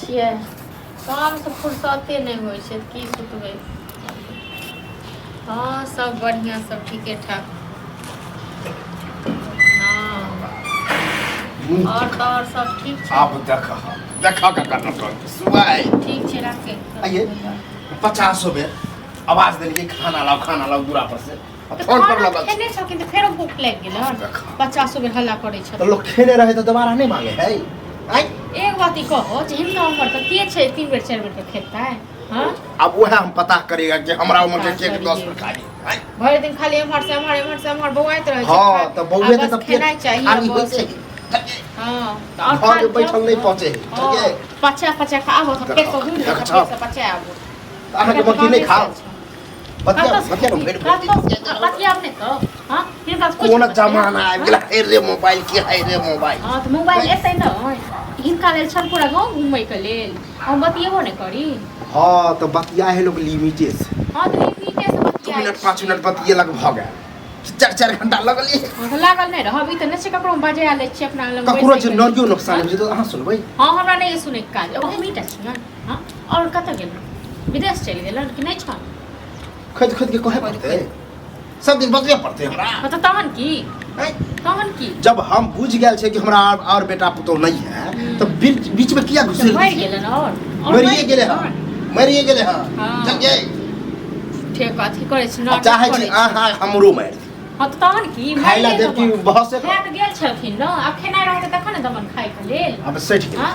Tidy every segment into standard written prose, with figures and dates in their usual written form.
छियै काम से फुर्सते नहीं होइ छै की सुतबै। हाँ सब बढ़िया सब ठीके ठाक। हाँ और तो और सब ठीक छै। आप देखा का करना पड़ता सुबह ठीक छै राखे। आइए 50 रुपए आवाज देलिए खाना लाओ दूरा पर से फोन पर लगा खेने छकिन त फेरो भूख लाग गेल। 50 रुपए हल्ला करै छ तो लोग खेने रहे तो दोबारा नहीं मांगे है। आई एक बात ही कहो जे हिनका उम्र पर के छै 3 बेर 4 बेर पे खेतै। हां अब वह हम पता करेगा कि हमरा उम्र के केक 10 पर खाली आई भर दिन खाली एम्हर से एम्हर बौआइत रहे छै। हां तो बौए के तो खेनाइ चाहिए बस। हां तो और बैठल नहीं पहुंचे ठीक है। पचा खाओ तो पेट को घूम से पचा आबो आहा के मक्की नहीं खाओ बतिया नो भेड़ बतिया अपने तो। हां हिनका कोन जमाना आ गेला है रे मोबाइल की है रे मोबाइल। हां तो मोबाइल एतै न हिनका लेल छल पूरा गांव घुमै के लेल हम बतियेबो नहीं करी। हां तो बतिया है लोग लिमिटे से। हां तो लिमिटे से बतिया 2 मिनट 5 मिनट बतिये लग भ गए 4 घंटा लगल है। लागल नहीं रहबी त नसे ककरो बजा ले छी अपना लग ककरो जे नरियो नुकसान हो तो अहाँ सुनबै। हां हमरा नहीं सुनै के काज ओ मीटा छियन। हां और कत गेल विदेश चल गेलन कि नहीं छ खुद के कहे पड़ते सब दिन बतिया पड़ते हमरा तो तहन की जब हम बुझ गेल छै कि हमरा और बेटा पुतौ नहीं है तो बीच में किया घुसे मर गेलन और मरिए गेले हां चल गए ठीक अथी करे छ ना चाहे छी हां हमरो मार दी। हां तो तहन की खाइला देव की बहस से खात गेल छलखिन न अब खेना रहते तखन दमन खाइ के लेल। अब सट गेल हां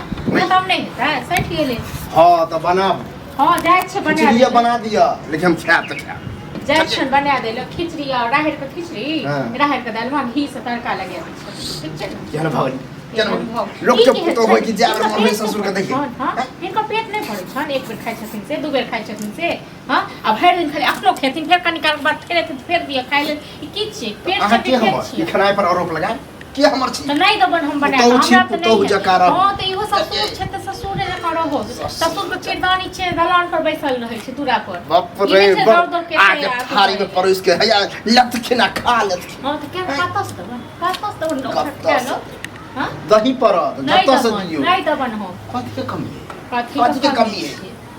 तब नहीं हेतै सट गेले। हां तो बनाब हां जाय छै बना दिया लेकिन हम खाब तो खाब जैक्शन बना देलो खिचड़ी और राहड़ के खिचड़ी राहड़ के दाल में घी से तड़का लगा दे ठीक छै केहन भगनी केहन लोग के पुतो होय कि जाबर मन में ससुर के देखि। हां इनका पेट नहीं भरै छन एक बेर खाइ छथिन से 2 बेर खाइ छथिन से। हां अब हर दिन खाली अपनो खेथिन फेर कनी काल बाद फेर दिया खाइ ले ई की छै पेट से पेट छै। ई खाना पर आरोप लगा के हमर छी त नहीं दबन हम बना हमरा त नहीं जकार। हां त इहो ससुर छै त ससुर ने करो हो ससुर के किरदानी छै दलान पर बैसल रहै छै दूरा पर बाप रे आके थारी में परोस के हैया लत खिना खा ले। हां त के काटस दबन लो हां दही पर जत्तो से दियो नहीं दबन हो कथि के कमी है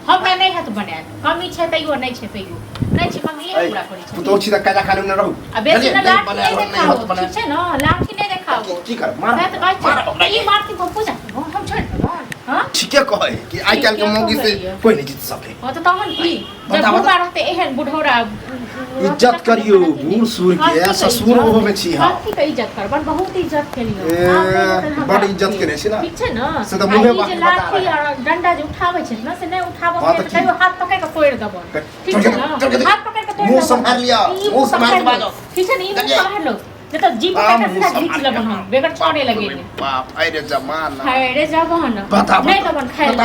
हमरा नहीं हाथ बनाए कमी छै तइयो नहीं छै तइयो नहीं छै कमी ये पूरा करै छै पुतो छी त काजा खाने में रहू अब बेसी न लाठी नहीं देखाओ ठीक छै न लाठी नहीं देखाओ की कर मार ये मारती को पूजा हम छोड़ दो। हां ठीके कहे कि आई काल के मौगी से कोई नहीं जीत सके। हां तो तहन की जब बुढ़ा रहते एहन बुढ़ौरा इज्जत करियो बूढ़ सूर के ससुर होवे छी। हां की के इज्जत करबन बहुत इज्जत केलियो बड़ इज्जत करे छी ना ठीक छै न से त मुंहे बात बता लाठी और डंडा जे उठाबै छै न से नहीं उठाबो के कहियो हाथ पकड़ के तोड़ दबन ठीक छै न हाथ पकड़ के तोड़ मुंह संभाल लिया मुंह संभाल के बाजो ठीक है नहीं मुंह संभाल लो जब तक जीप का सीधा खींच लेबन हम बेगर छोड़े लगे बाप अरे जमाना अरे जमाना बता नहीं दबन खाइ ले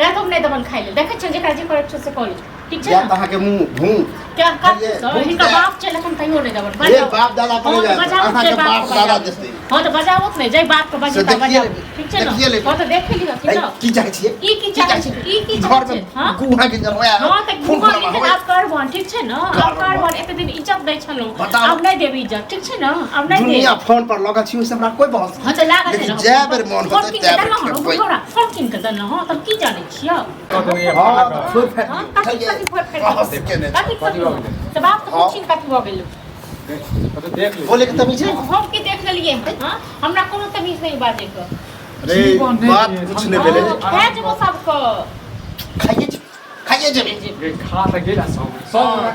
रातो में नहीं दबन खाइ ले देखे छ जेकरा जे करे छ से कॉल ठीक छै या तहा के मुंह भूं क्या कर इनका बाप चले हम कहियो नहीं दबन ये बाप दादा करे जाए अहा के बाप दादा जैसे हां तो बजावत नहीं जय बाप के बजाता बजाओ ठीक छै न हां तो देख लियो ठीक न की चाहे छिए की चाहे छी की घर में हां गुहा के जरवाया हां त गुहा के आप करबन ठीक छै न आप करबन एते दिन इज्जत दै छलो अब नहीं देबी इज्जत ठीक छै न अब नहीं दे दुनिया फोन पर लगा छी से हमरा कोई बहस हां त लागत लेकिन जयबर मन होते तब कोई फोन किन के दन हां तब की जाने छियो हां फुल फैट कथि सब आप तो पूछिन कथि हो गेल तो देख ले बोले के तमीज है हम के देख लेलिए हां हमरा कोनो तमीज नहीं बाजे के अरे बात कुछ नहीं भेले है जो सब को खाइए जब खा त गेला सब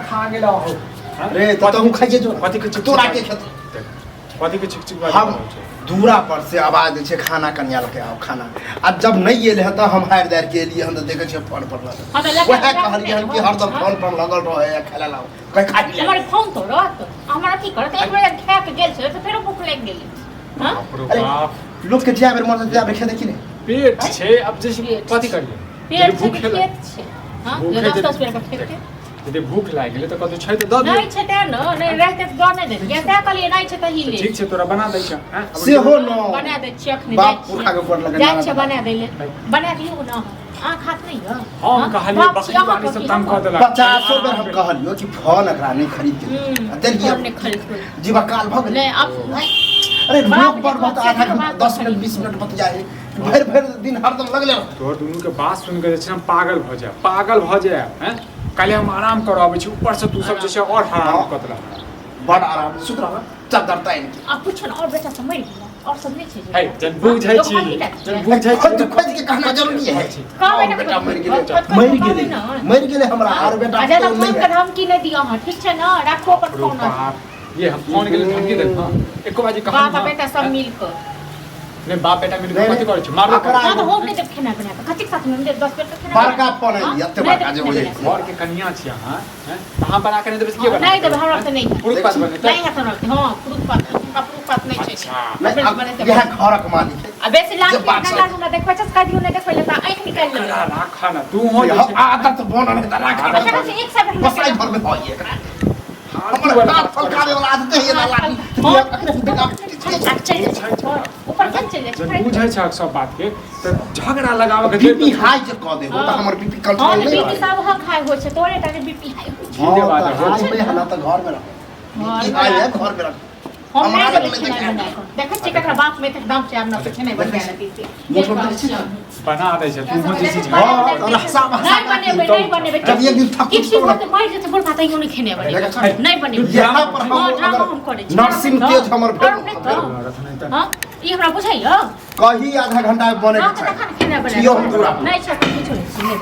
खा गेला हो अरे तो हम खाइए जो कथि के तोरा के खेत कथि के चिक हम दूरा पर से आवाज दे छे खाना कन्या लेके आओ खाना अब जब नहीं एले त हम हार दार के लिए हम देखे छे फोन पर लगा वह कहलिए हम कि हरदम फोन पर लगल रहे खेला लाओ कहीं खा लिया हमारे फोन तो रहत हमरा की करत एक बेर खा के गेल छे तो फेरो भूख लाग गेल हां बाप लोग के जाबर मन जाबर खेदे कि नहीं पेट छे अब जैसे कथि करिए पेट भूख छे हां ये 10 रुपया का खेत यदि भूख लाग गेले त कतौ छै त द दे नहीं छै त न नहीं रहते त द नहीं दे या ता कहलिए नहीं छै त ही ले ठीक छै तोरा बना दै छ हां से हो न बना दे छी अखनी बाप पुरखा के ऊपर लगा जाय छै बना दे ले बना दियो न आ खात नहीं है हम कहलिए बकरी वाली सब तंग कर देला 50 बेर हम कहलियो कि फोन एकरा नहीं खरीद के देलिए हमने खरीद जीवा काल भ गेले नहीं अब अरे लोग पर बात आधा घंटा 10 मिनट 20 मिनट बत जाए भरि दिन हरदम लगले रह। तोहर दुनू के बात सुन के जे छै हम पागल भ जाए हैं। काल्हि हम आराम करबै छी, ऊपर से तू सब जे छै और हराम कतला बड़ आराम सुत रह चादर तान के। अब पूछो ना और बेटा सब मर गेल और सब नहीं छै। है जन बुझै छी, जन बुझै छी खुद खुद के कहना जरूरी है। का बेटा मर गेले हमरा और बेटा अच्छा तो फोन कर हम की नहीं दिया हां ठीक छै ना, राखो अपन फोन। ये हम फोन के लिए धमकी दे हां एको बाजी कहां बाप बेटा सब मिल कर ने बाप बेटा मिल के कथि करै छै मारबो कर। हां तो हम नहीं जब खाना बना के कथि साथ में 10 बेटा खाना बड़का फोन है एते बड़का जे बोले घर के कन्या छी हां हैं कहां बना के नहीं देबे के बना नहीं देब हमरा से नहीं पुरुष पास बने नहीं है तो हां पुरुष पास नहीं छै। नहीं यह घरक मालिक है। अब बेसी लाग ना ना देख 50 का दियो नहीं देख पहले त आंख निकाल ले राखा ना तू हो जे आदत बनल है त राखा अच्छा से एक साथ बसाई घर में हो ये हमरा हाथ फलकावे वाला आदत है ना लागी। ऊपर चल जब बुझै छै सब बात के त झगड़ा लगावे के बीपी हाई जे क दे त हमर बीपी कंट्रोल हां नहीं बीपी सब हम खाए हो छै तोरे टाके बीपी हाई हो छै। सीधे बात है हाई में हना त घर में रख बीपी हाई है घर में रख। हम हमारा नहीं में देखै छी ककरा बाप में तक दाम से आब न कुछ नहीं बन गया नती से बना दे छै तू हो जे चीज हां तो रसा नहीं बनेबे जब एक दिन थक किसी को तो मार जेते बोल पाता ही नहीं खेने बने नहीं बनेबे यहाँ पर हम नर्सिंग तेज हमर हां ई हमरा बुझाइयो कही आधा घंटा में बने हां तो खाना खेने बने नहीं छै कुछ नहीं